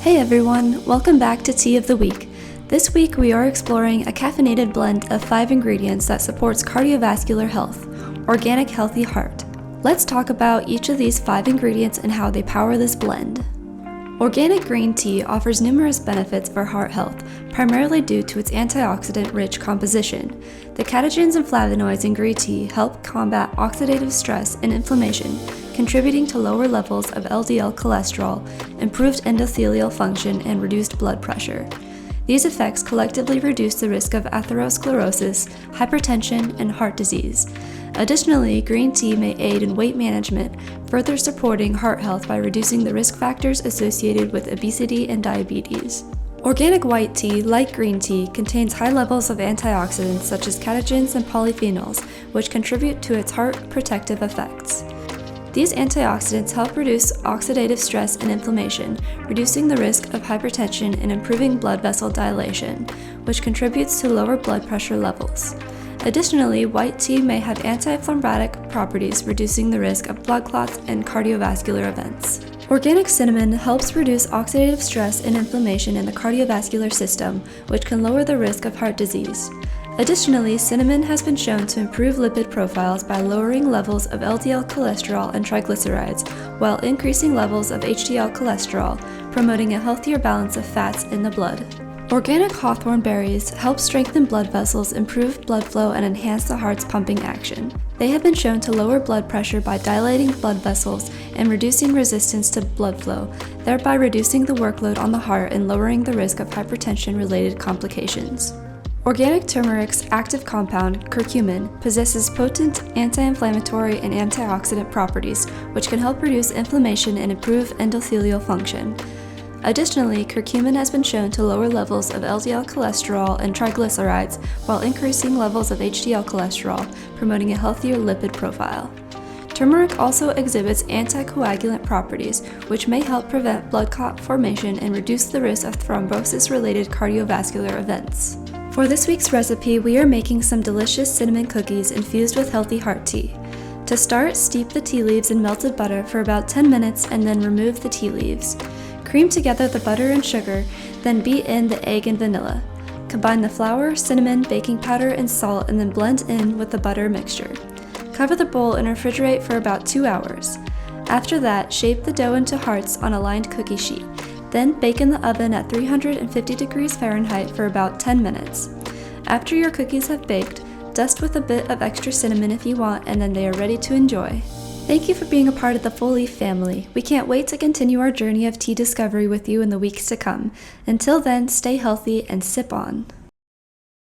Hey everyone, welcome back to Tea of the Week. This week we are exploring a caffeinated blend of 5 ingredients that supports cardiovascular health, organic healthy heart. Let's talk about each of these 5 ingredients and how they power this blend. Organic green tea offers numerous benefits for heart health, primarily due to its antioxidant-rich composition. The catechins and flavonoids in green tea help combat oxidative stress and inflammation, contributing to lower levels of LDL cholesterol, improved endothelial function, and reduced blood pressure. These effects collectively reduce the risk of atherosclerosis, hypertension, and heart disease. Additionally, green tea may aid in weight management, further supporting heart health by reducing the risk factors associated with obesity and diabetes. Organic white tea, like green tea, contains high levels of antioxidants such as catechins and polyphenols, which contribute to its heart protective effects. These antioxidants help reduce oxidative stress and inflammation, reducing the risk of hypertension and improving blood vessel dilation, which contributes to lower blood pressure levels. Additionally, white tea may have anti-inflammatory properties, reducing the risk of blood clots and cardiovascular events. Organic cinnamon helps reduce oxidative stress and inflammation in the cardiovascular system, which can lower the risk of heart disease. Additionally, cinnamon has been shown to improve lipid profiles by lowering levels of LDL cholesterol and triglycerides, while increasing levels of HDL cholesterol, promoting a healthier balance of fats in the blood. Organic hawthorn berries help strengthen blood vessels, improve blood flow, and enhance the heart's pumping action. They have been shown to lower blood pressure by dilating blood vessels and reducing resistance to blood flow, thereby reducing the workload on the heart and lowering the risk of hypertension-related complications. Organic turmeric's active compound, curcumin, possesses potent anti-inflammatory and antioxidant properties, which can help reduce inflammation and improve endothelial function. Additionally, curcumin has been shown to lower levels of LDL cholesterol and triglycerides while increasing levels of HDL cholesterol, promoting a healthier lipid profile. Turmeric also exhibits anticoagulant properties, which may help prevent blood clot formation and reduce the risk of thrombosis-related cardiovascular events. For this week's recipe, we are making some delicious cinnamon cookies infused with healthy heart tea. To start, steep the tea leaves in melted butter for about 10 minutes and then remove the tea leaves. Cream together the butter and sugar, then beat in the egg and vanilla. Combine the flour, cinnamon, baking powder, and salt, and then blend in with the butter mixture. Cover the bowl and refrigerate for about 2 hours. After that, shape the dough into hearts on a lined cookie sheet. Then bake in the oven at 350 degrees Fahrenheit for about 10 minutes. After your cookies have baked, dust with a bit of extra cinnamon if you want, and then they are ready to enjoy. Thank you for being a part of the Full Leaf family. We can't wait to continue our journey of tea discovery with you in the weeks to come. Until then, stay healthy and sip on.